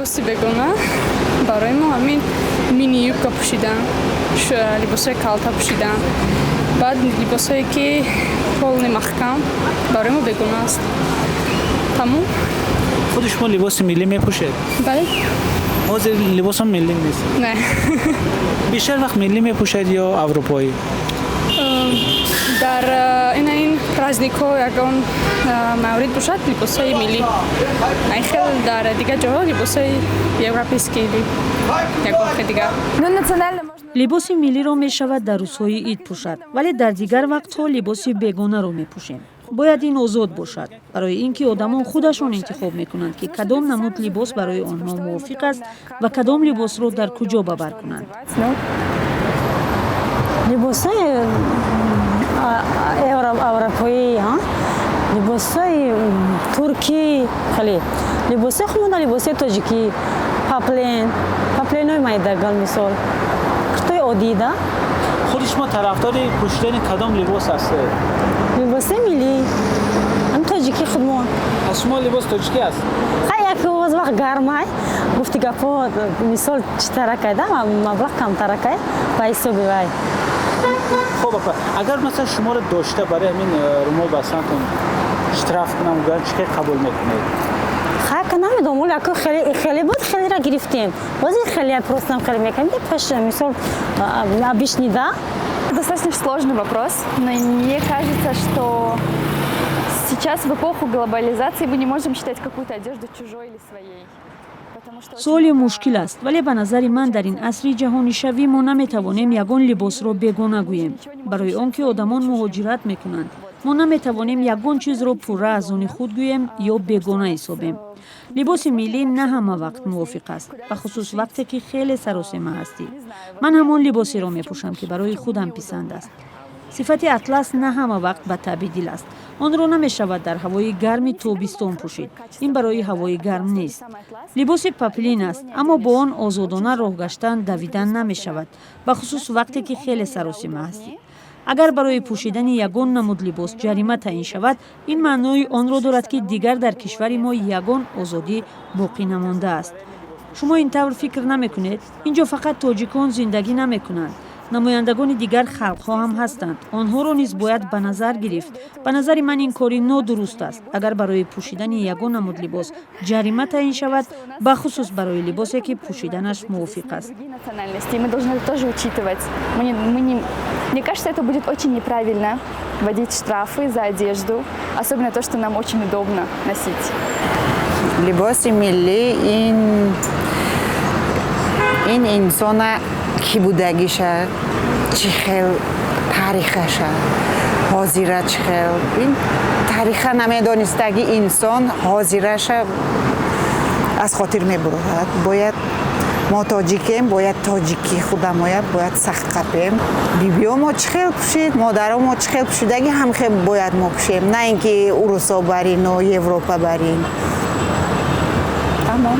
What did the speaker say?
либоси бегона барои мо ҳамин мини юбка пӯшидан, либосҳои калта пӯшидан, баъд либосҳое ки полни маҳкам барои мо бегона аст. Тамом. худи шумо либоси миллӣ мепӯшед? Бале. ҳозир либосам миллӣ нест? Не. бештар вақт миллӣ мепӯшед ё аврупоӣ? дар ин праздникҳо ягон маврид бошад либосҳои миллӣ. Хел дар дигар ҷоҳо либосҳои европейские ягон хел дигар. либоси миллиро мешавад дар рӯзҳои ид пӯшад, вале дар дигар вақтҳо либоси бегонаро мепӯшем. бояд ин озод бошад, барои ин ки одамон худашон интихоб мекунанд ки кадом намуд либос барои онҳо мувофиқ аст ва кадом либосро дар куҷо бавар кунанд. либосҳои европоӣ, либосҳои туркӣ, хеле либосҳои хумода, либосҳои тоҷикӣ, папленҳои майдагал, мисол куртои одида. худи шумо тарафдори пӯшидани кадом либос ҳастед? либоси миллӣ, тоҷикӣ худмо. аз шумо либос тоҷикӣ аст? як оз вақт гармай гуфти гапҳо мисол читаракай да маблағ камтаракай ба ҳисоби вай. хоб агар масалан шуморо дошта барои ҳамин румол бастантон штраф кунам гӯян чӣ хел қабул мекунед? намедонам вале ако хеле буд хелера гирифтем боз хеле простам хеле мекунем пеш мисол объяснида. Достаточно сложный вопрос, но мне кажется, что сейчас в эпоху глобализации мы не можем считать какую-то одежду чужой или своей. суоли мушкил аст, вале ба назари ман дар ин асри ҷаҳонишавӣ мо наметавонем ягон либосро бегона гӯем. Барои он ки одамон муҳоҷират мекунанд, мо наметавонем ягон чизро пурра аз они худ гӯем ё бегона ҳисобем. либоси миллӣ на ҳама вақт мувофиқ аст, бахусус вақте ки хеле саросема ҳастӣ. ман ҳамон либосеро мепӯшам ки барои худам писанд аст. сифати атлас на ҳама вақт ба таби дил аст. онро намешавад дар ҳавои гарми тобистон пӯшид. ин барои ҳавои гарм нест. либоси паплин аст, аммо бо он озодона роҳ гаштан давидан намешавад, бахусус вақте ки хеле саросема ҳастӣ. агар барои пӯшидани ягон намуд либос ҷарима таъин шавад, ин маънои онро дорад ки дигар дар кишвари мо ягон озодӣ боқӣ намондааст. шумо ин тавр фикр намекунед? инҷо фақат тоҷикон зиндагӣ намекунанд. намояндагони дигар халқҳо ҳам ҳастанд. онҳоро низ бояд ба назар гирифт. ба назари ман ин кори нодуруст аст. агар барои пӯшидани ягон намуд либос ҷарима таъин шавад, бахусус барои либосе ки пӯшиданаш мувофиқ аст. Мы должны это тоже учитывать. Мне кажется, это будет очень неправильно вводить штрафы за одежду, особенно то, что нам очень удобно носить. Либоси миллӣ ин инсона ки будагиша, чӣ хел таърихаша, ҳозира чӣ хел ин таъриха намедонистаги инсон ҳозираша аз хотир мебурад. бояд мо тоҷикем, бояд тоҷикӣ худамояд бояд сахт қапем. бибиё мо чӣ хел пӯшид, модаро мо чӣ хел пӯшидаги ҳам хел бояд мо пӯшем, на ин ки урусо барин ё европа барин. Тамом.